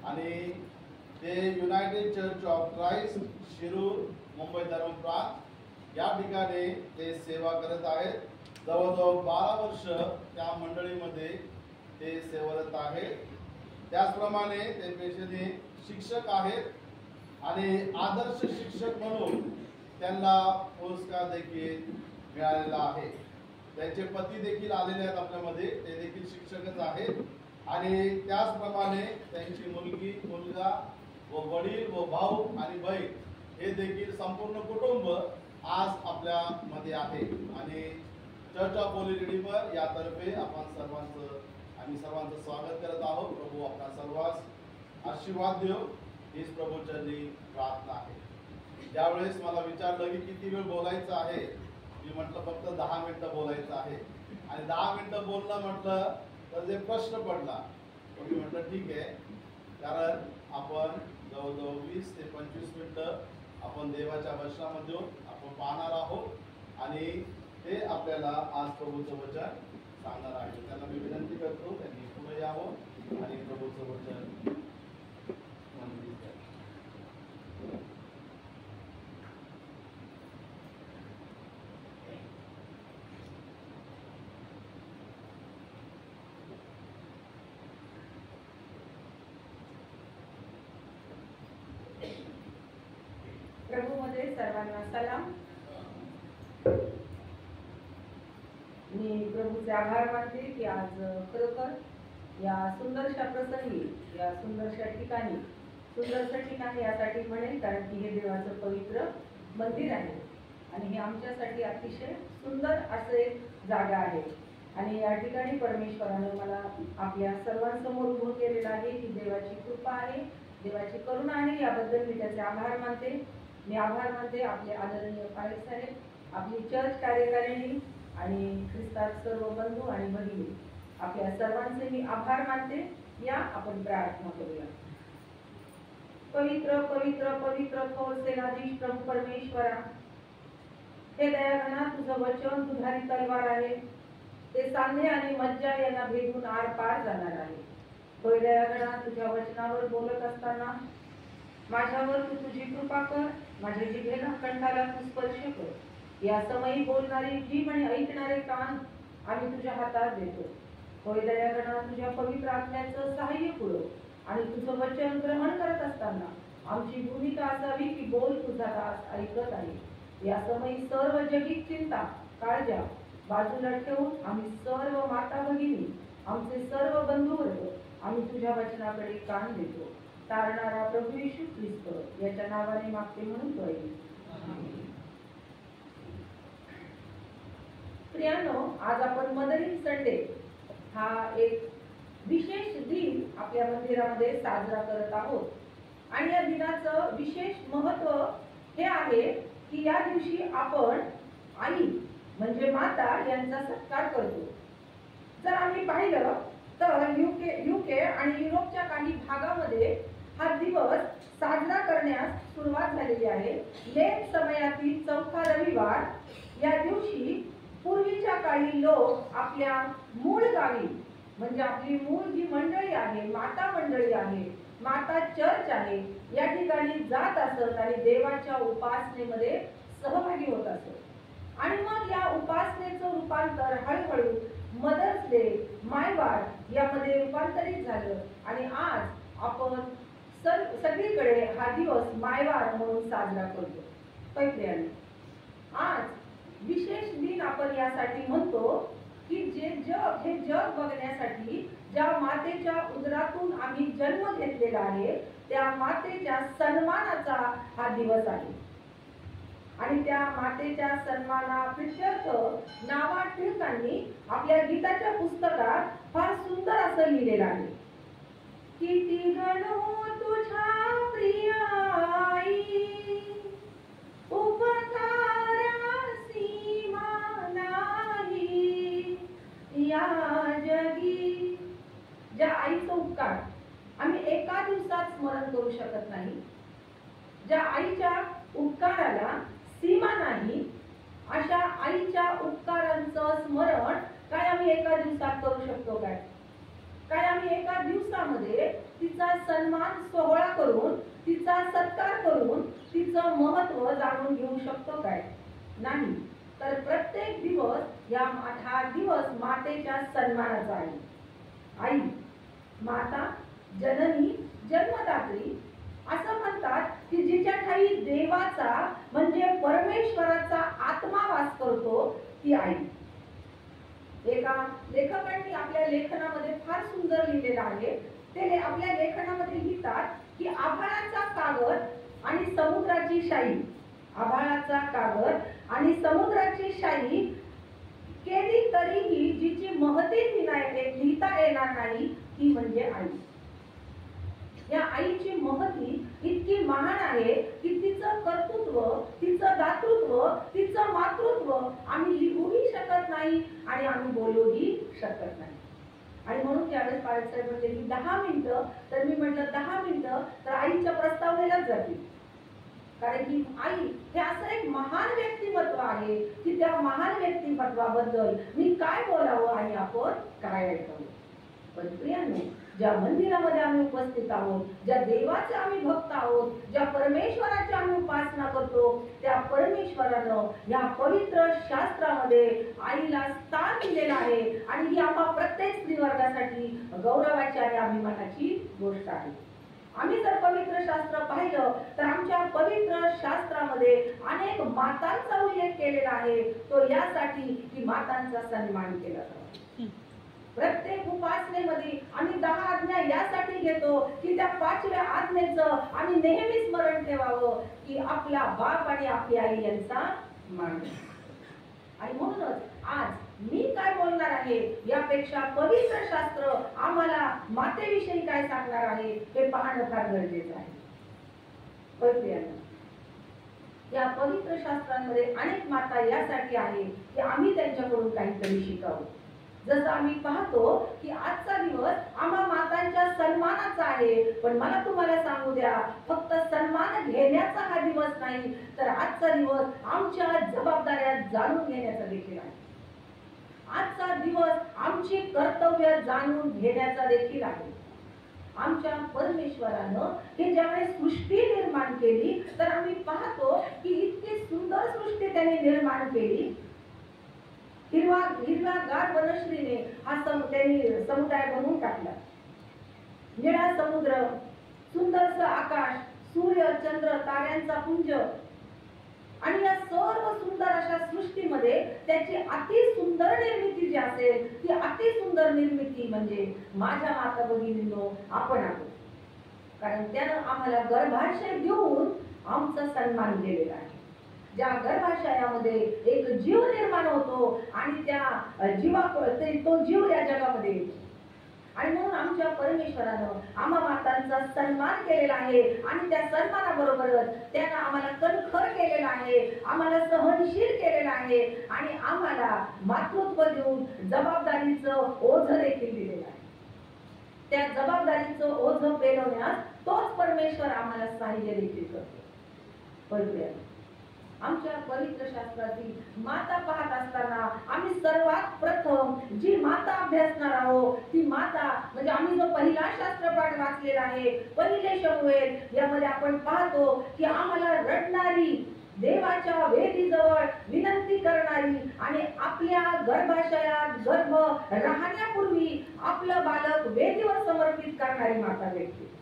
आणि ते United church of Christ Shirur Mumbai धर्म प्रांत या ठिकाणी ते सेवा करत आहेत. जवळजवळ 12 वर्ष त्या मंडळीमध्ये ते सेवारत आहेत. त्याचप्रमाणे ते पेशेने शिक्षक आहेत आणि आदर्श शिक्षक म्हणून त्यांना पुरस्कार देखील मिळालेला आहे. त्यांचे पती देखील आलेले आहेत आपल्यामध्ये, ते देखील शिक्षकच आहेत. आणि त्याचप्रमाणे त्यांची मुलगी, मुलगा व वडील व भाऊ आणि बहीण हे देखील संपूर्ण कुटुंब आज आपल्या मध्ये आहे. आणि चर्च ऑफ होली रिडीमर यातर्फे आम्ही सर्वांचं स्वागत करत आहोत. प्रभू आपल्या सर्वांस आशीर्वाद देव हीच प्रभूचरणी प्रार्थना आहे. ज्यावेळेस मला विचारलं की किती वेळ बोलायचं आहे, मी म्हटलं फक्त 10 मिनिटं बोलायचं आहे. आणि 10 मिनिटं बोलणं म्हटलं तर जे प्रश्न पडला, मी म्हटलं ठीक आहे, कारण आपण जवळजवळ 20 ते 25 मिनिटं आपण देवाच्या वचनामध्ये आपण पाहणार आहोत आणि ते आपल्याला आज प्रभूचं वचन सांगणार आहे. त्यांना मी विनंती करतो त्यांनी पुढे यावं आणि प्रभूचं वचन मंदिर करा. प्रभूमध्ये सर्वांना सलाम. मी प्रभूचे आभार मानते की आज खरोखर या सुंदरशा प्रसंगी, या सुंदरशा ठिकाणी, सुंदरसं ठिकाण यासाठी म्हणेल कारण की हे देवाचं पवित्र मंदिर आहे आणि हे आमच्यासाठी अतिशय सुंदर असं एक जागा आहे. आणि या ठिकाणी परमेश्वराने मला आपल्या सर्वांसमोर उभं केलेलं आहे की देवाची कृपा आहे, देवाची करुणा आहे. याबद्दल मी त्याचे आभार मानते. मी आभार मानते आपले आदरणीय पालक साहेब, आपली चर्च कार्यकारिणी आणि ख्रिस्तात सर्व बंधू आणि भगिनी, आपल्या सर्वांचे मी आभार मानते. या आपण प्रार्थना करूया. पवित्र पवित्र पवित्र थोर सेनाधीश प्रभू परमेश्वरा, हे दयाघना तुझं वचन दुधारी तलवार आहे, ते सांधे आणि मज्जा यांना भेदून आर पार जाणार आहे. होय दयाघना, तुझ्या वचनावर बोलत असताना माझ्यावर तू तुझी कृपा कर, माझ्या जिभेला कंठाला तू स्पर्श कर. या समयी बोलणारी जीभ आणि ऐकणारे कान आम्ही तुझ्या हातात देतो. होय दयागणा, तुझ्या पवित्र आत्म्याचं सहाय्य पुरव आणि तुझं वचन ग्रहण करत असताना आमची भूमिका असावी की बोल तुझा दास ऐकत आहे. या समयी सर्व जगिक चिंता, काळजा बाजूला ठेवून आम्ही सर्व माता भगिनी, आमचे सर्व बंधुवर्ग आम्ही तुझ्या वचनाकडे कान देतो. तारणारा प्रभू येशू ख्रिस्त याच्या नावाने मागते म्हणून कळेल. प्रियानो, आज आपण मदरिंग संडे हा एक विशेष दिन आपल्या मंदिरामध्ये साजरा करत आहोत. आणि या दिनाचं विशेष महत्व हे आहे की या दिवशी आपण आई म्हणजे माता यांचा सत्कार करतो. जर आम्ही पाहिलं तर युके आणि युरोपच्या काही भागामध्ये हा दिवस साजरा करण्यास सुरुवात झालेली आहे. लेन समयातील चौथा रविवार या दिवशी पूर्वीच्या काळी लोक आपल्या मूळ गावी म्हणजे आपली मूळ जी मंडळी आहे, माता मंडळी आहे, माता चर्च आहे, या ठिकाणी जात असत आणि देवाच्या उपासनेमध्ये सहभागी होत असत. आणि मग या उपासनेचं रूपांतर हळूहळू मदर्स डे, मायवार यामध्ये रूपांतरित झालं आणि आज आपण सगळीकडे हा दिवस मायवार म्हणून साजरा करतो. पैत्र्याने आज विशेष दिन आपण यासाठी म्हणतो की हे जग बघण्यासाठी ज्या मातेच्या उदरातून आम्ही जन्म घेतलेला आहे त्या मातेच्या सन्मानाचा हा दिवस आहे. आणि त्या मातेच्या सन्मानाप्रित्यर्थ नावा टिळकांनी आपल्या गीताच्या पुस्तकात फार सुंदर असं लिहिलेलं आहे. किती गणो तुझ्या प्रिय आई, उपकारा सीमा नाही या जगी. ज्या आईचा उपकार आम्ही एका दिवसात स्मरण करू शकत नाही, ज्या आईच्या उपकाराला सीमा नाही, अशा आईच्या उपकारांचं स्मरण काय आम्ही एका दिवसात करू शकतो काय? काय आम्ही एका दिवसामध्ये तिचा सन्मान सोहळा करून, तिचा सत्कार करून तिचं महत्व जाणून घेऊ शकतो काय? नाही. तर प्रत्येक दिवस हा दिवस मातेच्या सन्मानाचा आहे. आई, माता, जननी, जन्मदात्री असं म्हणतात की जिच्या ठाई देवाचा म्हणजे परमेश्वराचा आत्मा वास करतो ती आई. एका लेखकांनी आपल्या लेखनामध्ये फार सुंदर लिहिलेलं आहे. ते आपल्या लेखनामध्ये लिहितात की आभाळाचा कागद आणि समुद्राची शाई, आभाळाचा कागद आणि समुद्राची शाई केली तरीही जिची महती लिहिता येणार नाही ती म्हणजे आई. या आईची महती इतकी महान आहे की तिचं कर्तृत्व, तिचं दातृत्व, तिचं मातृत्व आम्ही लिहूही शकत नाही आणि आम्ही बोलूही शकत नाही. आणि म्हणून ज्यावेळेस पारेख साहेब म्हणले की 10 मिनिटं, तर मी म्हटलं 10 मिनिटं तर आईच्या प्रस्तावनेलाच जातील. कारण की आई हे असं एक महान व्यक्तिमत्व आहे की त्या महान व्यक्तिमत्वाबद्दल मी काय बोलावं आणि आपण काय ऐकावं. पण प्रियांनो, ज्या मंदिरामध्ये आम्ही उपस्थित आहोत, ज्या देवाचे आम्ही भक्त आहोत, ज्या परमेश्वराची आम्ही उपासना करतो, त्या परमेश्वरानं या पवित्र शास्त्रामध्ये आईला स्थान दिलेलं आहे. आणि ही आम्हा प्रत्येक स्त्रीवर्गासाठी गौरवाची आणि अभिमानाची गोष्ट आहे. आम्ही जर पवित्र शास्त्र पाहिलं तर आमच्या पवित्र शास्त्रामध्ये अनेक मातांचा उल्लेख केलेला आहे. तो यासाठी की मातांचा सन्मान केला जावा. प्रत्येक उपासनेमध्ये आम्ही 10 आज्ञा यासाठी घेतो की त्या 5व्या आज्ञेचं आम्ही नेहमी स्मरण ठेवावं की आपला बाप आणि आपली आई यांचा मान. आणि म्हणूनच आज मी काय बोलणार आहे यापेक्षा पवित्र शास्त्र आम्हाला मातेविषयी काय सांगणार आहे हे पाहणं फार गरजेचं आहे. या पवित्र शास्त्रांमध्ये अनेक माता यासाठी आहे की आम्ही त्यांच्याकडून काहीतरी शिकावं. जसं आम्ही पाहतो की आजचा दिवस आम्हा मातांच्या सन्मानाचा आहे. पण मला तुम्हाला सांगू द्या, फक्त सन्मान घेण्याचा हा दिवस नाही, तर आजचा दिवस आमच्या जबाबदाऱ्या जाणून घेण्याचा देखील आहे. आजचा दिवस आमची कर्तव्य जाणून घेण्याचा देखील आहे. आमच्या परमेश्वरानं हे ज्यावेळेस सृष्टी निर्माण केली तर आम्ही पाहतो की इतकी सुंदर सृष्टी त्यांनी निर्माण केली. हिरवागार वनश्रीने हा त्यांनी समुदाय बनवून टाकला. निळा समुद्र, सुंदरस आकाश, सूर्य, चंद्र, ताऱ्यांचा पुंज आणि या सर्व सुंदर अशा सृष्टीमध्ये त्याची अति सुंदर निर्मिती जी असेल ती अति सुंदर निर्मिती म्हणजे माझ्या माता भगिनींनो आपण आहोत. कारण त्यानं आम्हाला गर्भाशय देऊन आमचा सन्मान केलेला आहे. ज्या गर्भाशयामध्ये एक जीव निर्माण होतो आणि त्या तो जीव या जगामध्ये येतो. आणि म्हणून आमच्या परमेश्वरानं आम्हा मातांचा सन्मान केलेला आहे. आणि त्या सन्मानाबरोबरच त्यानं आम्हाला कणखर केलेला आहे, आम्हाला सहनशील केलेला आहे आणि आम्हाला मातृत्व देऊन जबाबदारीचं ओझं देखील दिलेलं आहे. त्या जबाबदारीचं ओझं पेलवण्यास तोच परमेश्वर आम्हाला सहाय्य देखील करतो. आमच्या पवित्र शास्त्रातील माता पाहत असताना आम्ही सर्वात प्रथम जी माता अभ्यासणार आहोत ती माता म्हणजे आम्ही जो पहिला शास्त्रपाठ वाचलेला आहे पहिले शमूएल, यामध्ये आपण पाहतो की आम्हाला रडणारी, देवाच्या वेदीजवळ विनंती करणारी आणि आपल्या गर्भाशयात गर्भ राहण्यापूर्वी आपलं बालक वेदीवर समर्पित करणारी माता व्यक्ती.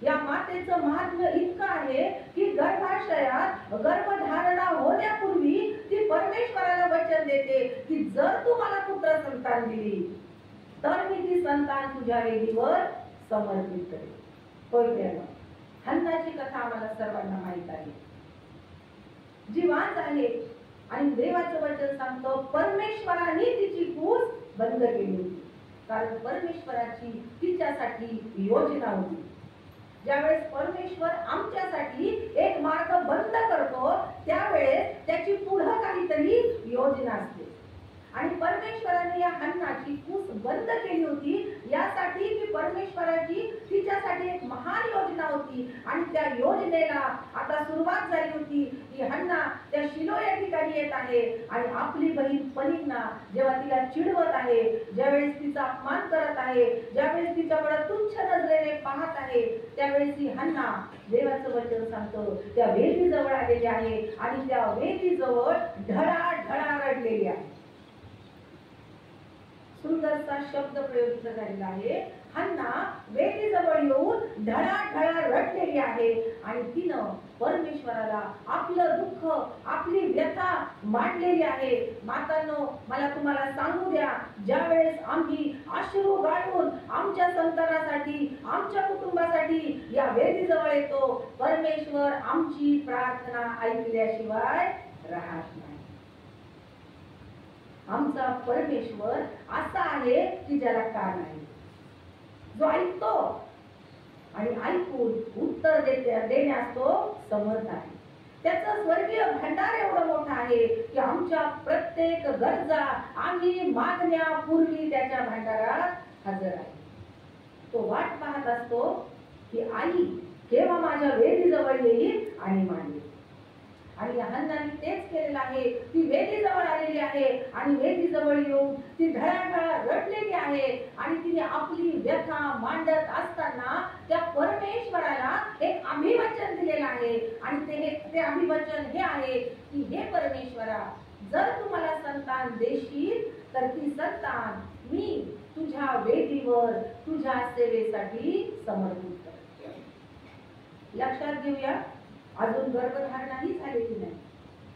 या मातेचं महात्म्य इतकं आहे की गर्भाशयात गर्भधारणा होण्यापूर्वी ती परमेश्वराला वचन देते की जर तू मला पुत्र संतान दिली तर मी ती संतान तुझ्या वेदीवर समर्पित करेन. हन्नाची कथा आम्हाला सर्वांना माहित आहे. जी वाच आहे आणि देवाचं वचन सांगतो परमेश्वराने तिची कूस बंद केली होती. कारण परमेश्वराची तिच्यासाठी योजना होती. ज्यावेळेस परमेश्वर आमच्यासाठी एक मार्ग बंद करतो त्यावेळेस त्याची पुढे काहीतरी योजना असते. आणि परमेश्वराने या हन्नाची कूस बंद केली होती यासाठी की परमेश्वराची तिच्यासाठी एक महान योजना होती. आणि त्या योजनेला आता सुरुवात झाली होती की हन्ना त्या शिलो या ठिकाणी येत आहे आणि आपली बहीण पनिन्ना जेव्हा तिला चिडवत आहे, ज्यावेळेस तिचा अपमान करत आहे, ज्यावेळेस तिच्याकडे तुच्छ नजरेने पाहत आहे त्यावेळेस ही हन्ना देवाचं वचन सांगतं त्या वेदीजवळ आलेली आहे आणि त्या वेदीजवळ ढळा रडलेली आहे. सुंदरसा शब्द प्रयोग इथं झालेला आहे. हन्ना वेदीजवळ येऊन ढळा रडलेली आहे आणि तिनं परमेश्वराला आपलं दुःख आपली व्यथा मांडलेली आहे. मातांनो, मला तुम्हाला सांगू द्या, ज्या वेळेस आम्ही अश्रू गाळून आमच्या संतानासाठी आमच्या कुटुंबासाठी या वेदीजवळ येतो, परमेश्वर आमची प्रार्थना ऐकल्याशिवाय राहत नाही. आमचा परमेश्वर असा आहे की ज्याला कान नाही, जो ऐकतो आणि ऐकून उत्तर देण्यास तो समर्थ आहे. त्याचं स्वर्गीय भांडार एवढं मोठं आहे की आमच्या प्रत्येक गरजा आम्ही मागण्यापूर्वी त्याच्या भांडारात हजर आहे. तो वाट पाहत असतो की आई केव्हा माझ्या वेदीजवळ येईल आणि मांडेल. आणि हन्नाने तेच केलेलं आहे. ती वेदीजवळ आलेली आहे आणि वेदीजवळ येऊन ती ढळाढळा रडलेली आहे आणि तिने आपली व्यथा मांडत असताना त्या परमेश्वराला एक अभिवचन दिलेलं आहे आणि ते अभिवचन हे आहे की हे परमेश्वरा, जर तू मला संतान देशील तर ती संतान मी तुझ्या वेदीवर तुझ्या सेवेसाठी समर्पित करते. लक्षात घेऊया, अजून गर्भधारणाही झालेली नाही,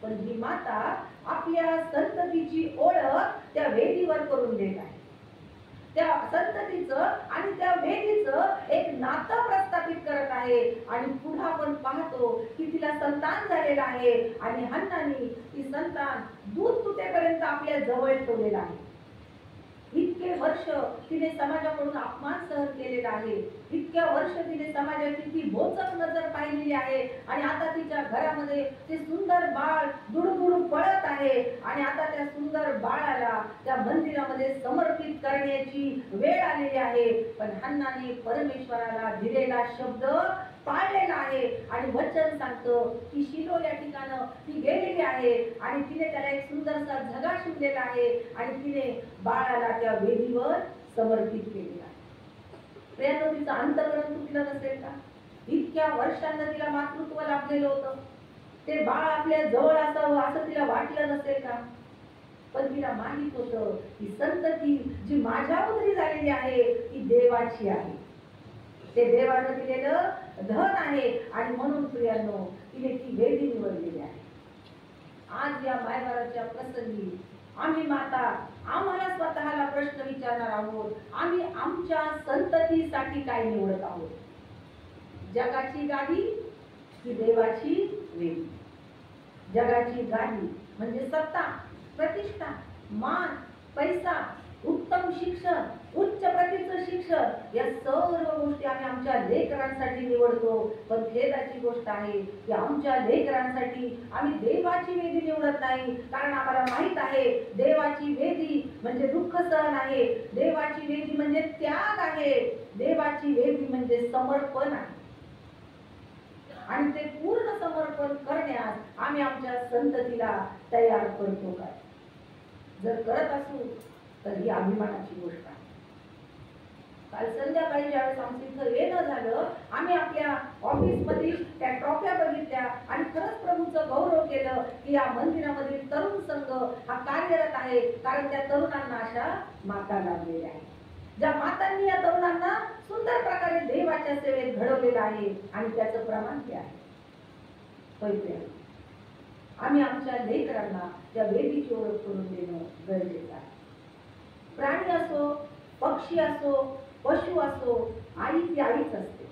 पण ही माता आपल्या संततीची ओळख त्या वेदीवर करून देत आहे. त्या संततीचं आणि त्या वेदीचं एक नातं प्रस्थापित करत आहे आणि पुढे आपण पाहतो की तिला संतान झालेलं आहे आणि हन्नाने ती संतान दूध तुटेपर्यंत आपल्या जवळ ठेवलेलं आहे. इतके वर्ष तिने समाजाकडून अपमान सहन केलेला आहे. इतक्या वर्ष तिने समाजाची ती बोचक नजर पाहिलेली आहे आणि आता तिच्या घरामध्ये ते सुंदर बाळ दुडुदुडू पळत आहे आणि आता त्या सुंदर बाळाला त्या मंदिरामध्ये समर्पित करण्याची वेळ आलेली आहे. पण हन्नाने परमेश्वराला दिलेला शब्द पाळलेला आहे आणि वचन सांगतं की शिलो या ठिकाणी ती गेलेली आहे आणि तिने त्याला एक सुंदरसा झगा शिवलेला आहे आणि तिने बाळाला त्या वेदीवर समर्पित केलेला आहे. प्रियांनो, तिचं अंतःकरण तुटलं नसेल का? इतक्या वर्षांना तिला मातृत्व लाभलेलं होतं, ते बाळ आपल्या जवळ असावं असं तिला वाटलं नसेल का? पण तिला माहित होतं की संतती जी माझ्या उदरी झालेली आहे ती देवाची आहे, ते देवानं दिलेलं धन आहे आणि म्हणून प्रियांनो तिने ती वेदी निवडलेली आहे. आज या मायबाराच्या प्रसंगी आम्ही माता आम्हाला स्वतःला प्रश्न विचारणार आहोत, आम्ही आमच्या संततीसाठी काय निवडत आहोत? जगाची गादी की देवाची वेदी? जगाची गादी म्हणजे सत्ता, प्रतिष्ठा, मान, पैसा, उत्तम शिक्षण, उच्च प्रतीचं शिक्षण, या सर्व गोष्टी आम्ही आमच्या लेकरांसाठी निवडतो. पण खेदाची गोष्ट आहे की आमच्या लेकरांसाठी आम्ही देवाची वेदी निवडत नाही, कारण आम्हाला माहित आहे देवाची वेदी म्हणजे दुःख सहन आहे, देवाची वेदी म्हणजे त्याग आहे, देवाची वेदी म्हणजे समर्पण आहे. आणि ते पूर्ण समर्पण करण्यास आम्ही आमच्या संततीला तयार करतो काय? जर करत असू तर ही अभिमानाची गोष्ट आहे. काल संध्याकाळी ज्यावेळेस आमचं इथं येणं झालं, आम्ही आपल्या ऑफिसमधील त्या ट्रॉफ्या बघितल्या आणि खरंच प्रभूचं गौरव केलं की या मंदिरामधील तरुण संघ हा कार्यरत आहे, कारण त्या तरुणांना अशा माता लाभलेल्या आहेत, ज्या मातांनी या तरुणांना सुंदर प्रकारे देवाच्या सेवेत घडवलेलं आहे आणि त्याचं प्रमाण ते आहे. आम्ही आमच्या लेकरांना त्या वेदीची ओळख करून देणं गरजेचं आहे. प्राणी असो, पक्षी असो, पशु असो, आई ती आईच असते.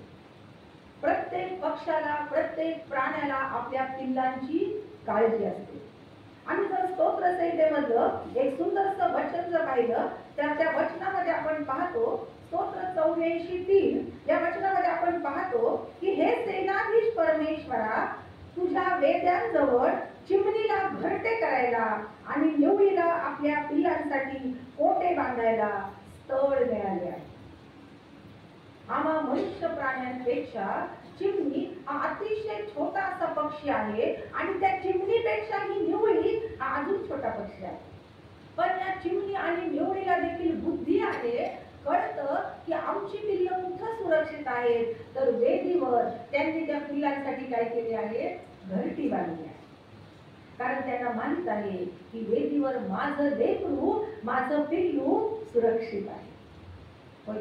प्रत्येक पक्षाला, प्रत्येक प्राण्याला आपल्या पिल्लांची काळजी असते. आणि जर स्तोत्र संहितेमधलं एक सुंदरसं वचन जर पाहिलं तर त्या वचनामध्ये आपण पाहतो, स्तोत्र 84:3 या वचनामध्ये आपण पाहतो की हे सेनाधीश परमेश्वरा, तुझ्या वेद्यांजवळ चिमणीला घरटे करायला आणि निवळीला आपल्या पिल्लांसाठी कोटे बांधायला स्थळ मिळाले आहे. आम्हा मनुष्य प्राण्यांपेक्षा चिमणी हा अतिशय छोटा असा पक्षी आहे आणि त्या चिमणीपेक्षा ही निवळी हा अजून छोटा पक्षी आहे. पण या चिमणी आणि निवळीला देखील बुद्धी आहे, कळतं की आमची पिल्लं कुठं सुरक्षित आहेत, तर वेदीवर त्यांनी त्या पिल्लांसाठी काय केले आहे, घरटी बांधली आहे. कारण त्यांना माहित आहे की वेदीवर माझं लेकरू, माझं पिल्लू सुरक्षित आहे. होय,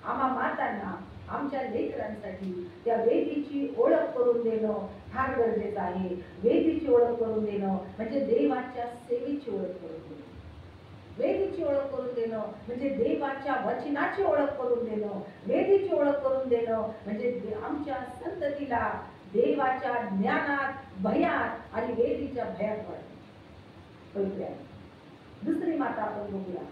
आम्हा मातांना आमच्या लेकरांसाठी त्या वेदीची ओळख करून देणं फार गरजेचं आहे. वेदीची ओळख करून देणं म्हणजे देवाच्या सेवेची ओळख करून देणं. वेदीची ओळख करून देणं म्हणजे देवाच्या वचनाची ओळख करून देणं. वेदीची ओळख करून देणं म्हणजे आमच्या संततीला देवाच्या ज्ञानात, भयात आणि वेदीच्या भयात वाढवणं. दुसरी माता आपण बघूया.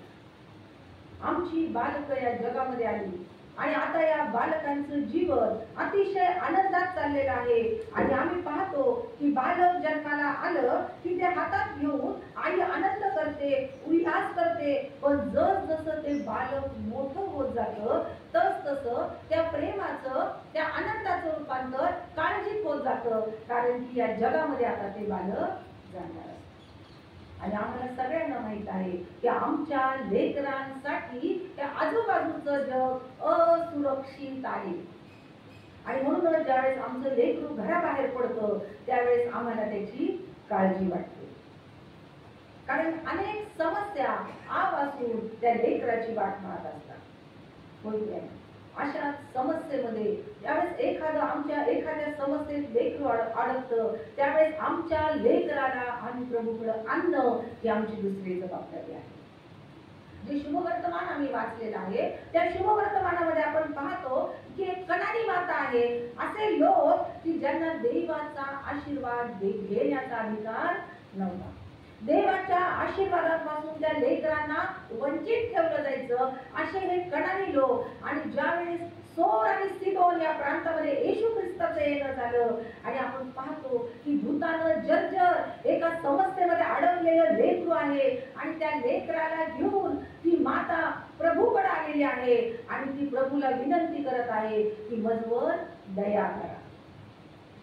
आमची बालकं या जगामध्ये आली आणि आता या बालकांचं जीवन अतिशय आनंदात चाललेलं आहे. आणि आम्ही पाहतो की बालक जन्माला आलं की ते हातात घेऊन आई आनंद करते, उल्हास करते. पण जसं ते बालक मोठं होत जातं तसं त्या प्रेमाचं, त्या आनंदाचं रूपांतर काळजीत होत जातं. कारण की या जगामध्ये आता ते बालक जाणार. आणि आम्हाला सगळ्यांना माहित आहे की आमच्या लेकरांसाठी त्या आजूबाजूचं जग असुरक्षित आहे. आणि म्हणूनच ज्यावेळेस आमचं लेकरू घराबाहेर पडतं त्यावेळेस आम्हाला त्याची काळजी वाटते. कारण अनेक समस्या आपासून त्या लेकराची वाट पाहत असतात. होय, अशा समस्येमध्ये ज्यावेळेस एखाद्या समस्येत लेकरू अडकतं त्यावेळेस आमच्या लेकराला आम्ही प्रभूकडे आणणं ही आमची दुसरी जबाबदारी आहे. जे शुभवर्तमान आम्ही वाचलेलं आहे त्या शुभवर्तमानामध्ये आपण पाहतो की एक कणारी माता आहे. असे लोक की ज्यांना देवाचा आशीर्वाद घेण्याचा अधिकार नव्हता. देवाच्या आशीर्वादापासून त्या लेकरांना वंचित ठेवलं जायचं असे हे कणारी लोक. आणि ज्यावेळेस सोर आणि सिदोन या प्रांतामध्ये येशू ख्रिस्ताचं येणं झालं आणि आपण पाहतो की भूतानं जर्जर एका समस्येमध्ये अडकलेलं लेकरू आहे आणि त्या लेकराला घेऊन ती माता प्रभूकडे आलेली आहे आणि ती प्रभूला विनंती करत आहे की माझवर दया करा.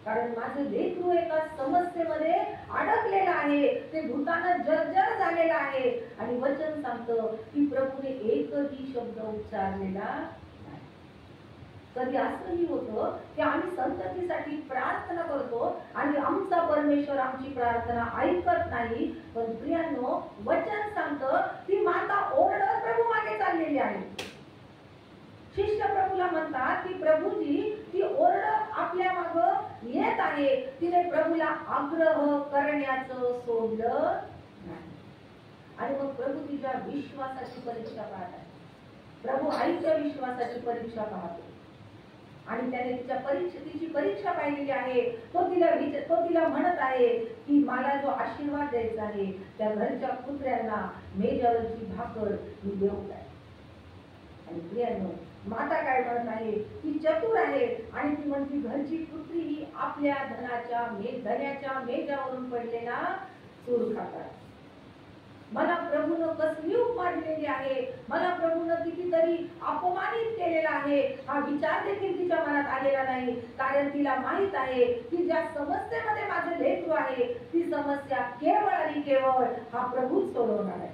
कारण माझं लेकरू एका समस्येमध्ये अडकलेलं आहे, ते भूतानं जर्जर झालेलं आहे. आणि वचन सांगतं की प्रभूने एकही शब्द उच्चारलेला नाही. कधी असंही होतं की आम्ही संततीसाठी प्रार्थना करतो आणि आमचा परमेश्वर आमची प्रार्थना ऐकत नाही. पण प्रियांनो, वचन सांगतं ती माता ओरडत प्रभू मागे चाललेली आहे. शिष्य प्रभूला म्हणतात की प्रभूजी ती ओरडत आपल्या मागे येत आहे. तिने प्रभूला आग्रह करण्याचं सोडलं नाही. आणि मग प्रभू तिच्या विश्वासाची परीक्षा पाहत आहे. प्रभू आईच्या विश्वासाची परीक्षा पाहतो आणि त्याने तिची परीक्षा पाहिलेली आहे. तो तिला म्हणत आहे की मला जो आशीर्वाद द्यायचा आहे त्या घरच्या कुत्र्यांना मेजावरची भाकर मी देऊ काय. आणि प्रियांनो, माता काय म्हणत आहे, ती चतुर आहे आणि ती म्हणती घरची कुत्री ही आपल्या धन्याच्या मेजावरून पडलेला चूर खातात. मला प्रभूनं कसली उपमा दिलेली आहे, मला प्रभूनं कितीतरी अपमानित केलेला आहे हा विचार देखील तिच्या मनात आलेला नाही. कारण तिला माहित आहे की ज्या समस्येमध्ये माझं लेकरू आहे ती समस्या केवळ आणि केवळ हा प्रभूच सोडवणार आहे.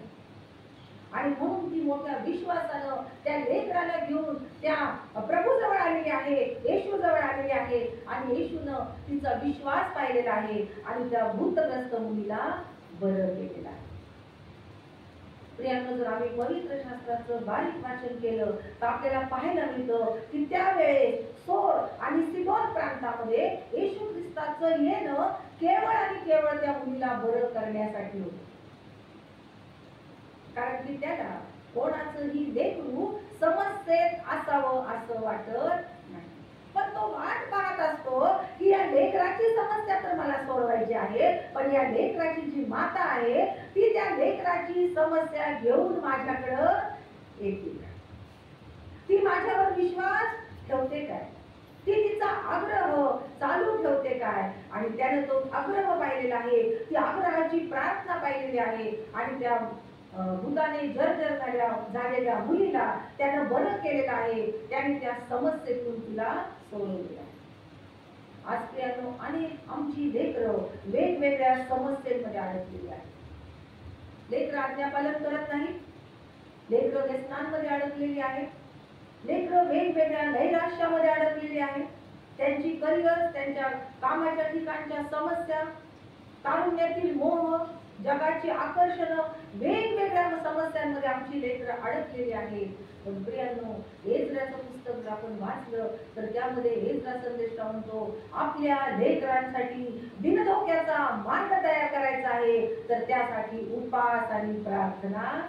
आणि म्हणून ती मोठ्या विश्वासानं त्या लेकराला घेऊन त्या प्रभू जवळ आलेली आहे, येशू जवळ आलेली आहे. आणि येशूनं तिचा विश्वास पाहिलेला आहे आणि त्या भूतग्रस्त मुलीला बरं केलेलं आहे. प्रियांनो, जर आम्ही पवित्र शास्त्राचं बारीक वाचन केलं तर आपल्याला पाहायला मिळतं की त्यावेळेस सोर आणि सिदोन प्रांतामध्ये येशू ख्रिस्ताचं येणं केवळ आणि केवळ त्या मुलीला बरं करण्यासाठी होतं. कारण की त्याला कोणाचंही लेकरू समस्येत असावं असं वाटत नाही. पण तो वाट पाहत असतो की या लेकराची समस्या तर मला सोडवायची आहे, पण या लेकराची जी माता आहे ती त्या लेकराची समस्या घेऊन माझ्याकडं येते. ती माझ्यावर विश्वास ठेवते काय, ती तिचा आग्रह चालू ठेवते काय. आणि त्याने तो आग्रह पाहिलेला आहे, ती आग्रहाची प्रार्थना पाहिलेली आहे. आणि त्या भूताने जर्जर झालेल्या मुलीला त्यानं बरं केलेलं आहे. त्याने त्या समस्येतून तिला सोडवलेलं आहे. आज प्रियांनो, अनेक आमची लेकरं वेगवेगळ्या समस्येमध्ये अडकलेली आहेत. लेकरं आज्ञापालन करत नाही, लेकरं व्यसनांमध्ये अडकलेली आहेत, लेकरं वेगवेगळ्या नैराश्यामध्ये अडकलेली आहेत. त्यांची करिअर, त्यांच्या कामाच्या ठिकाणच्या समस्या, तारुण्यातील मोह, जगाची आकर्षण, वेगवेगळ्या समस्यांमध्ये आमची लेकरं अडकलेली आहेत. पण प्रियांनो, एज्राचं पुस्तक जर आपण वाचलं तर त्यामध्ये एज्रा संदेश म्हणतो, आपल्या लेकरांसाठी बिनधोक्याचा मार्ग तयार करायचा आहे, तर त्यासाठी उपास आणि प्रार्थना.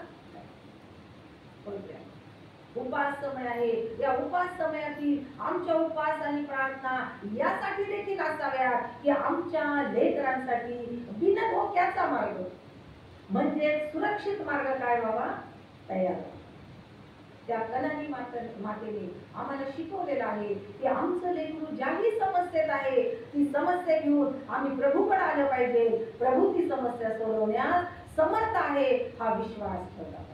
उपास समय आहे, या उपास समयातील आमच्या उपास आणि प्रार्थना यासाठी देखील असाव्यात की आमच्या लेकरांसाठी बिनधोक्याचा मार्ग म्हणजे सुरक्षित मार्ग काय व्हावा तयार. त्या कनानी मातेने आम्हाला शिकवलेलं आहे की आमचं लेकरू ज्याही समस्येत आहे ती समस्या घेऊन आम्ही प्रभूकडे आलं पाहिजे. प्रभू ती समस्या सोडवण्यास समर्थ आहे हा विश्वास ठेवला पाहिजे.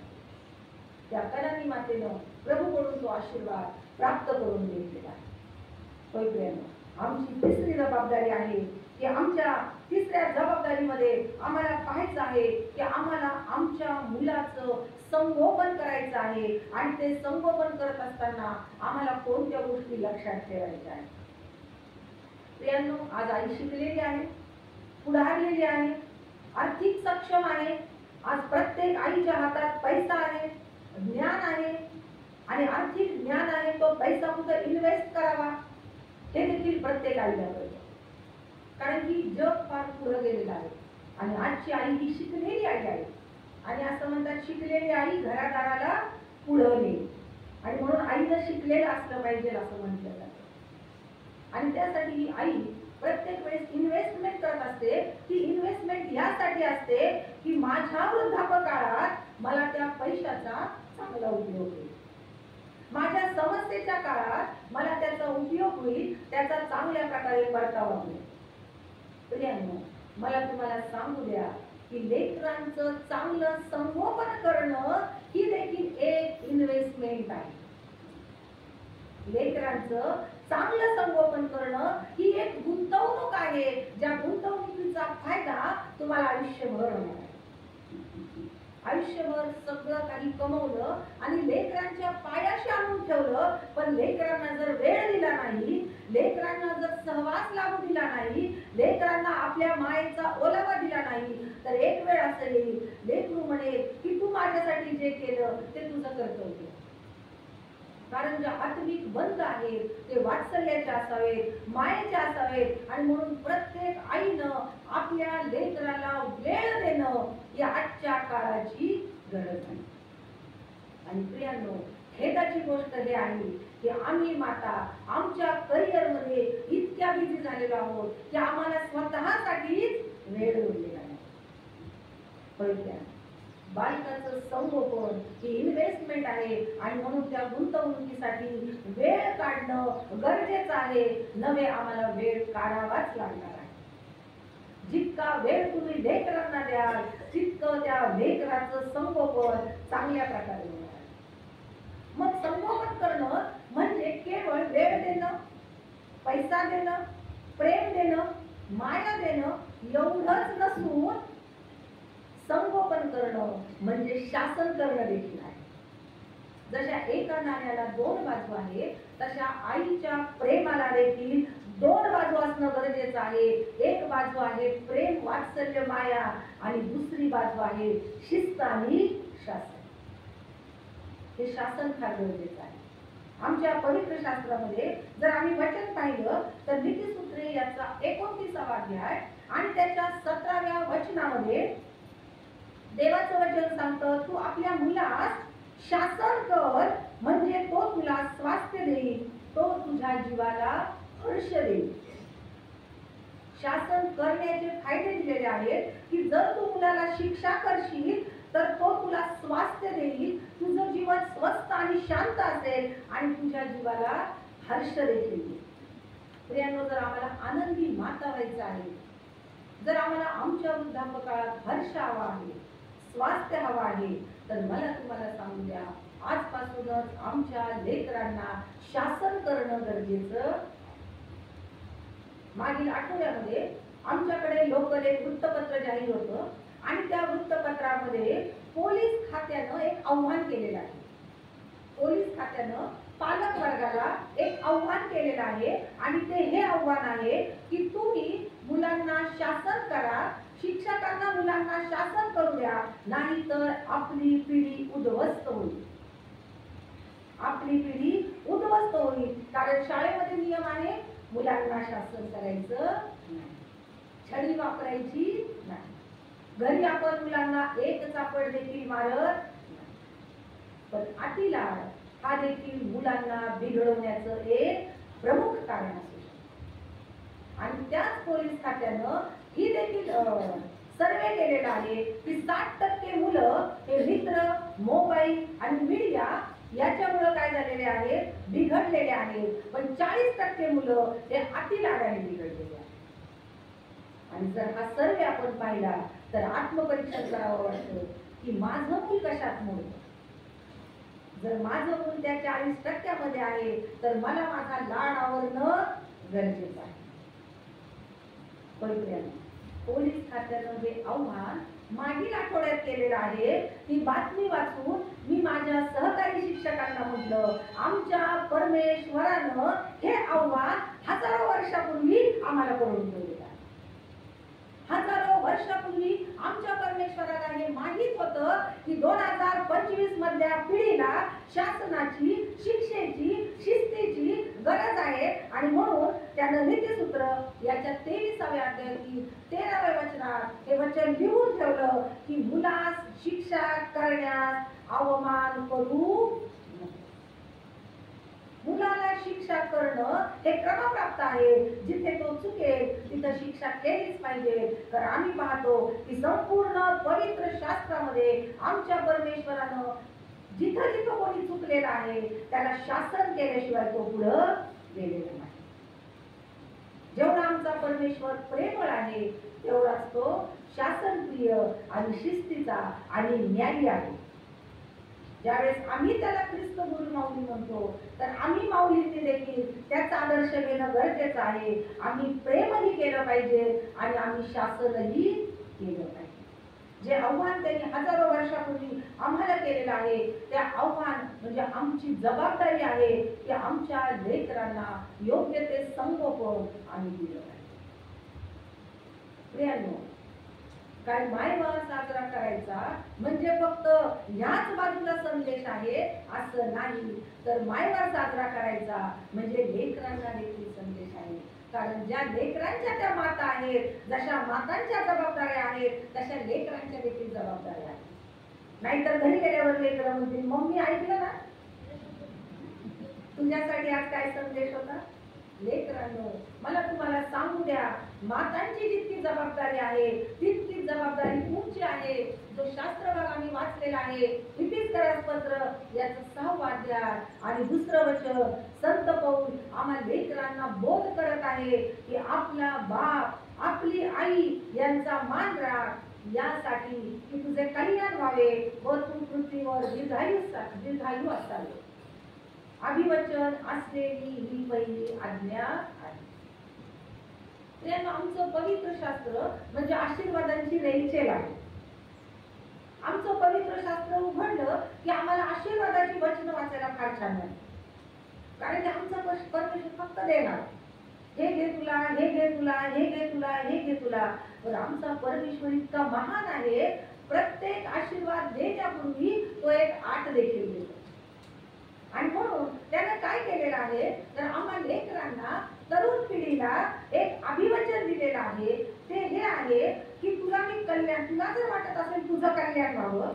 त्या कनानी मातेनं प्रभूकडून तो आशीर्वाद प्राप्त करून घेतलेला आहे. होय प्रियांनो, आमची तिसरी जबाबदारी आहे की आमच्या तिसऱ्या जबाबदारीमध्ये आम्हाला पाहायचं आहे की आम्हाला आमच्या मुलाचं संगोपन करायचं आहे. आणि ते संगोपन करत असताना आम्हाला कोणत्या गोष्टी लक्षात ठेवायच्या आहेत. प्रियांनो, आज आई शिकलेली आहे, पुढारलेली आहे, आर्थिक सक्षम आहे. आज प्रत्येक आईच्या हातात पैसा आहे, ज्ञान आहे आणि आर्थिक ज्ञान आहे. तो पैसा कुठे इन्व्हेस्ट करावा हे देखील प्रत्येक आईला कळतं. कारण की जग फार पुढे गेलेलं आहे आणि आजची आई ही शिकलेली आई आहे. आणि असं म्हणतात, शिकलेली आई घरादाराला पुढवली. आणि म्हणून आईनं शिकलेलं असलं पाहिजे असं म्हटलं जातं. आणि त्यासाठी ही आई प्रत्येक वेळेस इन्व्हेस्टमेंट करत असते. ती इन्व्हेस्टमेंट यासाठी असते की माझ्या वृद्धापकाळात मला त्या पैशाचा चांगला उपयोग होईल, माझ्या समस्येच्या काळात मला त्याचा उपयोग होईल, त्याचा चांगल्या प्रकारे परतावा होईल. प्रियांनो, मला तुम्हाला सांगू द्या की लेकरांचं चांगलं संगोपन करणं ही देखील एक इन्व्हेस्टमेंट आहे. लेकरांचं चांगलं संगोपन करणं ही एक गुंतवणूक आहे, ज्या गुंतवणुकीचा फायदा तुम्हाला आयुष्यभर होणार आहे. आयुष्यभर सगळं काही कमवलं आणि लेकरांच्या पायाशी आणून ठेवलं, पण लेकरांना जर वेळ दिला नाही, लेकरांना जर सहवास लागू दिला नाही, लेकरांना आपल्या मायेचा ओलावा दिला नाही, तर एक वेळ असं येईल लेकरू म्हणेल की तू माझ्यासाठी जे केलं ते तुझं कर्तव्य. कारण जे आत्मिक बंध आहेत ते वात्सल्याचे असावेत, मायेचे असावेत. आणि म्हणून प्रत्येक आईनं आपल्या लेकराला वेळ देणं या आजच्या काळाची गरज आहे. आणि प्रियांनो, खेदाची गोष्ट हे आहे की आम्ही माता आमच्या करिअर मध्ये इतक्या बिझी झालेलो आहोत की आम्हाला स्वतःसाठीच वेळ उरलेला नाही. बालकाचं संगोपन ही इन्व्हेस्टमेंट आहे आणि म्हणून त्या गुंतवणुकीसाठी वेळ काढणं गरजेचं आहे. नवे आम्हाला वेळ काढावाच लागणार आहे. जितका वेळ तुम्ही लेकरांना द्याल तितकं त्या लेकराचं संगोपन चांगल्या प्रकारे होणार. मग संगोपन करणं म्हणजे केवळ वेळ देणं, पैसा देणं, प्रेम देणं, माया देणं एवढंच नसून संगोपन करणं म्हणजे शासन करणं देखील आहे. जशा एका नाण्याला दोन बाजू आहेत, तशा आईच्या प्रेमाला देखील दोन बाजू असणं गरजेचं आहे. एक बाजू आहे प्रेम, वात्सल्य, माया आणि दुसरी बाजू आहे शिस्त आणि शासन. हे शासन फार गरजेचं आहे. आमच्या पवित्र शास्त्रामध्ये जर आम्ही वचन पाहिलं तर नीतिसूत्रे याचा 29वा अध्याय आणि त्याच्या 17व्या वचनामध्ये देवाचं वचन सांगतं, तू आपल्या मुलास शासन कर म्हणजे तो तुला स्वास्थ्य देईल, तो तुझ्या जीवाला हर्ष देईल. शासन करण्याचे फायदे दिलेले आहेत की जर तू मुलाला शिक्षा करशील तर तो तुला स्वास्थ्य देईल, तुझं जीवन स्वस्थ आणि शांत असेल आणि तुझ्या जीवाला हर्ष देखील देईल. प्रियांनो, जर आम्हाला आनंदी माता व्हायचं आहे, जर आम्हाला आमच्या वृद्धापकाळात हर्ष हवा आहे, स्वास्थ्य हवा आहे, तर मला तुम्हाला सांगू द्या, आजपासूनच आमच्या लेकरांना शासन करणं गरजेचं. मागील आठवड्यामध्ये आमच्याकडे लोकल एक वृत्तपत्र जाहीर होतं आणि त्या वृत्तपत्रामध्ये पोलीस खात्यानं एक आव्हान केलेलं आहे. पोलीस खात्यानं पालक वर्गाला एक आव्हान केलेलं आहे आणि ते हे आव्हान आहे की तुम्ही मुलांना शासन करा, शिक्षकांना मुलांना शासन करू द्या, नाही तर आपली पिढी उद्ध्वस्त होईल. आपली पिढी उद्ध्वस्त होईल. कारण शाळेमध्ये नियम आहे, मुलांना शासन करायचं नाही, छडी वापरायची नाही, घरी आपण मुलांना एक चापड देखील मारत नाही. पण अतिलाड हा देखील मुलांना बिघडवण्याचं एक प्रमुख कारण असू शकतं. आणि त्याच पोलीस खात्यानं ही देखील सर्वे केलेला आहे की 60% मुलं हे मित्र, मोबाईल आणि मीडिया याच्यामुळे काय झालेले आहे, बिघडलेले आहेत. पण 40% मुलं हे अतिलाडाने बिघडलेले आहेत. आणि जर हा सर्वे आपण पाहिला तर आत्मपरीक्षण करावं वाटतं की माझं मूल कशात मोडतं. जर माझं मूल त्या 40% आहे तर मला माझा लाड आवरणं गरजेचं आहे. पोलीस खात्यानं हे आव्हान मागील आठवड्यात केलेलं आहे. ती बातमी वाचून मी माझ्या सहकारी शिक्षकांना म्हटलं, आमच्या परमेश्वरानं हे आव्हान हजारो वर्षापूर्वी आम्हाला करून ठेवलेलं आहे. हजारो वर्षापूर्वी आमच्या परमेश्वराला हे माहित होतं की 2025 मधल्या पिढीला शासनाची, शिक्षेची, शिस्तीची गरज आहे. आणि म्हणून त्यानं नीतिसूत्र याच्या 23व्या अध्यायातील 13व्या वचनात हे वचन लिहून ठेवलं की मुलास शिक्षा करण्यास अवमान करू नये. मुलाला शिक्षा करणं हे क्रमप्राप्त आहे. जिथे तो चुकेल तिथं शिक्षा केलीच पाहिजे. तर आम्ही पाहतो की संपूर्ण पवित्र शास्त्रामध्ये आमच्या परमेश्वरानं जिथं जिथं कोणी चुकलेला आहे त्याला शासन केल्याशिवाय तो पुढं गेलेला नाही. जेवढा आमचा परमेश्वर प्रेमळ आहे तेवढाच तो शासनप्रिय आणि शिस्तीचा आणि न्यायी आहे. ज्यावेळेस आम्ही त्याला ख्रिस्त गुरु माऊली म्हणतो तर आम्ही माऊलींनी देखील त्याचा आदर्श घेणं गरजेचं आहे. आम्ही प्रेमही केलं पाहिजे आणि आम्ही शासनही केलं पाहिजे. जे आव्हान त्यांनी हजारो वर्षापूर्वी आम्हाला केलेलं आहे त्या आव्हान म्हणजे आमची जबाबदारी आहे की आमच्या लेकरांना योग्य ते संगोपन आम्ही दिलं पाहिजे. प्रियांनो, काय मायवार साजरा करायचा म्हणजे फक्त ह्याच बाजूला संदेश आहे असं नाही, तर मायवार साजरा करायचा म्हणजे लेकरांना देखील संदेश आहे. कारण ज्या लेकरांच्या त्या माता आहेत, जशा मातांच्या जबाबदाऱ्या आहेत तशा लेकरांच्या देखील जबाबदाऱ्या आहेत. नाहीतर घरी गेल्यावर लेकरं म्हणतील, मम्मी ऐकलं ना, तुझ्यासाठी आज काय संदेश होता. लेकरांनो, मला तुम्हाला सांगू द्या, मातांची जितकी जबाबदारी आहे तितकी जबाबदारी तुमची आहे. जो शास्त्र भाग आम्ही वाचलेला आहे इफिसियन्स पत्र याचं 6वा अध्याय आणि 2रं वचन संत पौल आम्हा लेकरांना बोध करत आहे की आपला बाप, आपली आई यांचा मान राख यासाठी की तुझे कल्याण व्हावे व तू पृथ्वीवर दीर्घायू असावे. अभिवचन असलेली ही पहिली आज्ञा आहे. आमचं पवित्र शास्त्र म्हणजे आशीर्वादांची रेलचेल आहे. आमचं पवित्र शास्त्र उघडलं की आम्हाला आशीर्वादाची वचन वाचायला फार छान वाटतं. कारण की आमचा परमेश्वर फक्त देणार, हे घे तुला, हे घे तुला, हे घे तुला, हे घे तुला. पण आमचा परमेश्वर इतका महान आहे, प्रत्येक आशीर्वाद देण्यापूर्वी तो एक आट देखील देतो. आणि म्हणून त्याने काय केलेलं आहे तर आम्हा लेकरांना, तरुण पिढीला एक अभिवचन दिलेलं आहे. ते हे आहे की तुला मी कल्याण, तुला जर वाटत असेल तुझं कल्याण व्हावं,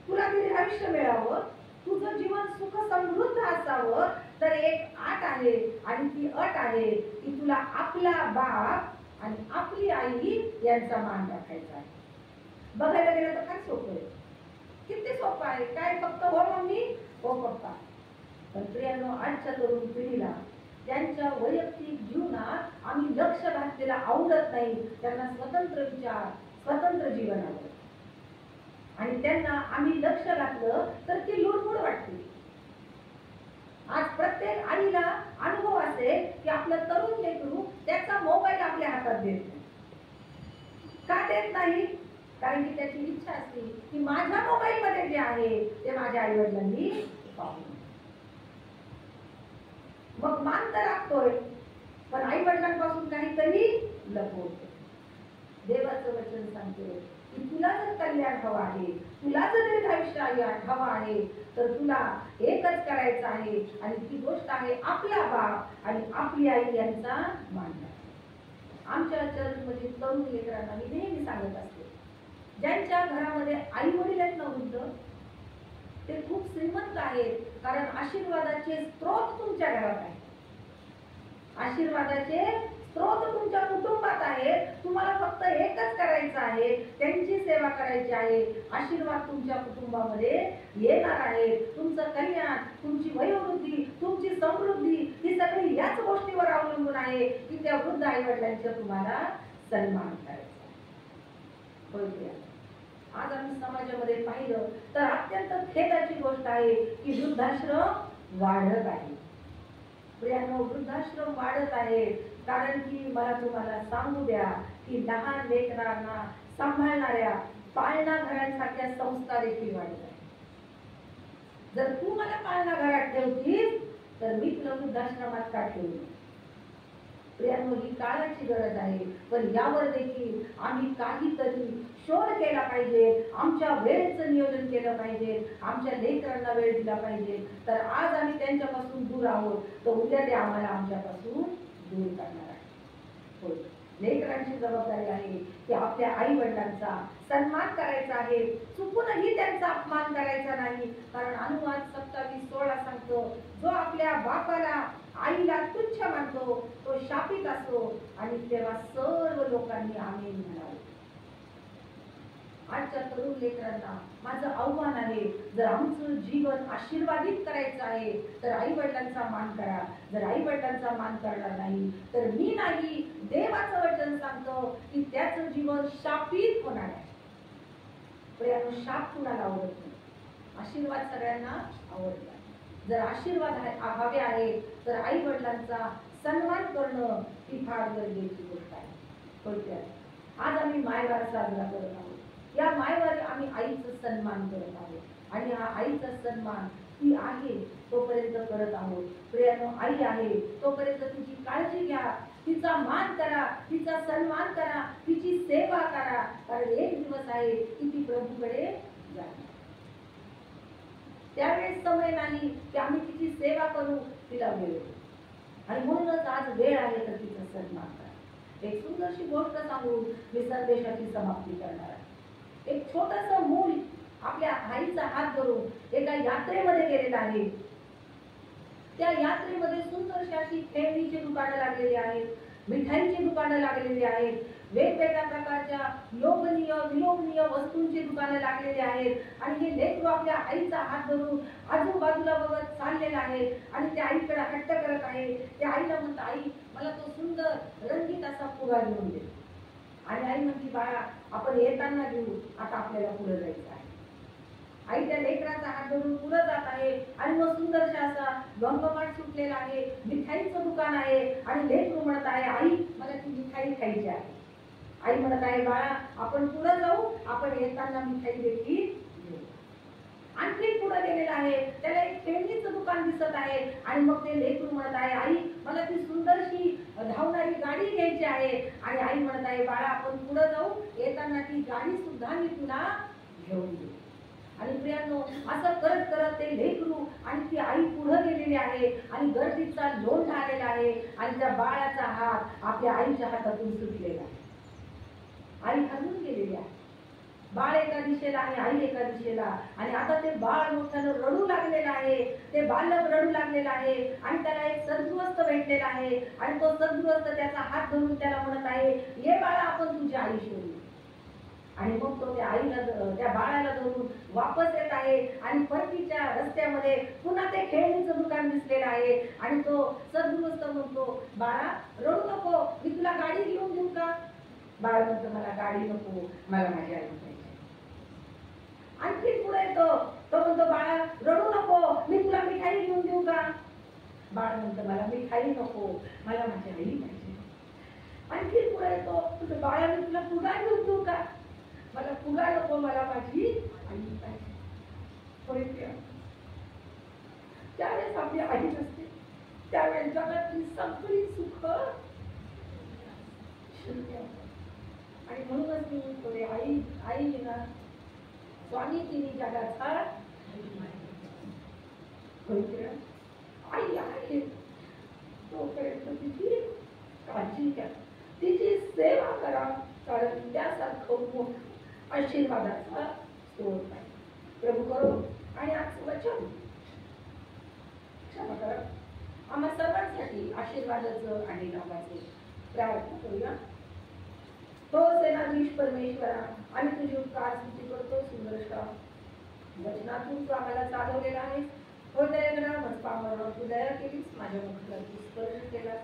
तुला दीर्घ आयुष्य मिळावं, तुझं जीवन सुख समृद्ध असावं, तर एक आट आहे आणि ती अट आहे की तुला आपला बाप आणि आपली आई यांचा मान राखायचा आहे. बघायला गेलं तर काय सोपं आहे, किती सोपं आहे. काय फक्त हो मम्मी, हो पप्पा. पण प्रियांनो, आजच्या तरुण पिढीला त्यांच्या वैयक्तिक जीवनात आम्ही लक्ष घातलेला आवडत नाही. त्यांना स्वतंत्र विचार, स्वतंत्र जीवन आवडतं. आणि त्यांना आम्ही लक्ष घातलं तर ती लुडबुड वाटते. आज प्रत्येक आईला अनुभव असेल की आपलं तरुण लेकरू त्याचा मोबाईल आपल्या हातात देत नाही. का देत नाही? कारण की त्याची इच्छा असते की माझ्या मोबाईल मध्ये जे आहे ते माझ्या आई वडिलांनी पाहू. मग मान तर राखतोय पण आई वडिलांपासून काहीतरी लपवतो. देवाचं वचन सांगते की तुला जर कल्याण हवं आहे, तुला जर दीर्घायुष्य हवं आहे, तर तुला एकच करायचं आहे आणि ती गोष्ट आहे आपला बाप आणि आपली आई यांचा मान करा. आमच्या चर्चमध्ये तरुण लेकरांना मी नेहमी सांगत असते, ज्यांच्या घरामध्ये आई वडील आहेत ना वृद्ध, ते खूप श्रीमंत आहेत, कारण आशीर्वादाचे स्रोत तुमच्या घरात आहे. आशीर्वादाचे स्रोत तुमच्या कुटुंबात आहे. तुम्हाला फक्त एकच करायचं आहे, त्यांची सेवा करायची आहे. आशीर्वाद तुमच्या कुटुंबामध्ये येणार आहे. तुमचं कल्याण, तुमची वयोवृद्धी, तुमची समृद्धी ही सगळी याच गोष्टीवर अवलंबून आहे की त्या वृद्ध आई वडिलांचा तुम्हाला सन्मान करायचा. होय. आज आम्ही समाजामध्ये पाहिलं तर अत्यंत खेदाची गोष्ट आहे की वृद्धाश्रम वाढत आहे. प्रियांनो, वृद्धाश्रम वाढत आहे कारण की मला तुम्हाला सांगू द्या की लहान लेकरांना सांभाळणाऱ्या पाळणा घरांसारख्या संस्था देखील वाढत आहे. जर तू मला पाळणा घरात ठेवतीस तर मी तुला वृद्धाश्रमात का ठेवू? प्रियांनो, ही काळाची गरज आहे, पण यावर देखील आम्ही काहीतरी शोध केला पाहिजे. आमच्या वेळेचं नियोजन केलं पाहिजे, आमच्या लेकरांना वेळ दिला पाहिजे. तर आज आम्ही त्यांच्यापासून दूर आहोत, तर उद्या ते आम्हाला आमच्यापासून दूर करणार आहे. होय, लेकरांची जबाबदारी आहे की आपल्या आई वडिलांचा सन्मान करायचा आहे, चुकूनही त्यांचा अपमान करायचा नाही. कारण अनुवाद 27:16 सांगतो, जो आपल्या बापाला आईला तुच्छ मानतो तो शापित असतो. आणि तेव्हा सर्व लोकांनी आमेन म्हणावे. आजच्या तरुण लेकरांना माझं आव्हान आहे, जर आमचं जीवन आशीर्वादित करायचं आहे तर आई वडिलांचा मान करा. जर आई वडिलांचा मान करणार नाही तर मी नाही, देवाचं वचन सांगतो की त्याचं जीवन शापित होणार आहे. प्रियांनो, शाप कुणाला आवडत नाही, आशीर्वाद सगळ्यांना आवडतात. जर आशीर्वाद हवे आहे तर आई वडिलांचा सन्मान करणं ही फार गरजेची गोष्ट आहे. होय, आज आम्ही मायवार साजरा करत आहोत. या मायवारी आम्ही आईचा सन्मान करत आहोत आणि हा आईचा सन्मान ती आहे तोपर्यंत करत आहोत. प्रियांनो, आई आहे तोपर्यंत तिची काळजी घ्या, तिचा मान करा, तिचा सन्मान करा, तिची सेवा करा. कारण एक दिवस आहे की ती प्रभूकडे जाईल. त्यावेळेस समय नाही की आम्ही तिची सेवा करू, तिला वेळ. आणि म्हणूनच आज वेळ आहे तर तिचा सन्मान करा. एक सुंदरशी गोष्ट सांगून मी संदेशाची समाप्ती करणार आहे. एक छोटस मूल आपल्या आईचा हात धरून एका यात्रेमध्ये गेलेला आहे. त्या यात्रेमध्ये सुंदरशी अशी खेळणीची दुकानं लागलेली आहेत, मिठाईची दुकानं लागलेली आहेत, वेगवेगळ्या प्रकारच्या लोभनीय विलोभनीय वस्तूंची दुकानं लागलेली आहेत. आणि हे लेकरू आपल्या आईचा हात धरून आजूबाजूला बघत चाललेला आहे आणि त्या आईकडे हट्ट करत आहे. त्या आईला म्हणत, आई मला तो सुंदर रंगीत असा फुगा घेऊन दे. आणि आई म्हणती, बाळा आपण येताना घेऊ, आता आपल्याला पुढे जायचं आहे. आई त्या लेकराचा हात धरून पुढे जात आहे आणि मग सुंदरशा असा गंगमाट सुटलेला आहे, मिठाईचं दुकान आहे आणि लेकरू म्हणत आहे, आई मला ती मिठाई खायची आहे. आई म्हणत आहे, बाळा आपण पुढे जाऊ, आपण येताना मिठाई देखील घेऊ. आणखी पुढे गेलेला आहे, त्याला एक खेळणीचं दुकान दिसत आहे आणि मग ते लेकरू म्हणत आहे, आई मला ती सुंदरशी धावणारी गाडी घ्यायची आहे. आणि आई म्हणत आहे, बाळा आपण पुढे जाऊ, येताना ती गाडी सुद्धा मी तुला घेऊन देऊ. आणि प्रियांनो, असं करत करत ते लेकरू आणि ती आई पुढे गेलेली आहे आणि गर्दीचा लोंढ आलेला आहे आणि त्या बाळाचा हात आपल्या आईच्या हातातून सुटलेला आहे. आई हरवून गेलेली आहे. बाळ एका दिशेला आणि आई एका दिशेला. आणि आता ते बाळ मोठ्यानं रडू लागलेलं आहे, ते बालक रडू लागलेलं आहे आणि त्याला एक सद्गृहस्थ भेटलेला आहे आणि तो सद्गृहस्थ त्याचा हात धरून त्याला म्हणत आहे, ये बाळा आपण तुझी आई शोधू. आणि मग तो त्या बाळाला धरून वापस येत आहे आणि परतीच्या रस्त्यामध्ये पुन्हा ते खेळणीचं दुकान दिसलेलं आहे आणि तो सद्गृहस्थ म्हणतो, बाळा रडू नको, मी तुला गाडी घेऊन देऊ का? बाळ म्हणतो, मला गाडी नको, मला माझी आई पाहिजे. आणखी पुढे येतो, तो म्हणतो, बाळा रडू नको, मी तुला मिठाई घेऊन देऊ का? बाळ म्हणतो, मला मिठाई नको, मला माझी आई पाहिजे. आणखी पुढे येतो, बाळा मी तुला फुगा घेऊन देऊ का? मला पुन्हा नको, मला माझी आई पाहिजे. होय की? त्यावेळेस आपली आई नसते, त्यावेळेस जगातली सगळी सुख शून्य. आणि म्हणूनच मी थोडे आई आई ना स्वामी तिने जगाचा आई आहे तोपर्यंत तिची काळजी घ्या, तिची सेवा करा, कारण त्यासारखं मोठं आशीर्वादाचा स्रोत आहे. प्रभू करो आणि आजचं वचन क्षमा करा आम्हा सर्वांसाठी आशीर्वादाचं आणि नावाचे प्रार्थना करूया. हो सेनाधीश परमेश्वरा, आम्ही तुझी उपकार स्तुती करतो. सुंदर वचनातून तू आम्हाला चालवलेला आहेस. हो दयागणा मजपावर तू दया केलीस, माझ्या मुखाला तू स्पर्श केला.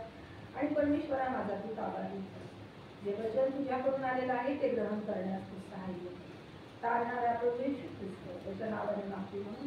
आणि परमेश्वरा माझा तू ताबा घेतलास. जे वचन तुझ्याकडून आलेलं आहे ते ग्रहण करण्यास तू सहाय्य तारणाऱ्या प्रभू येशू ख्रिस्त त्याच्या नावाने माफी म्हणून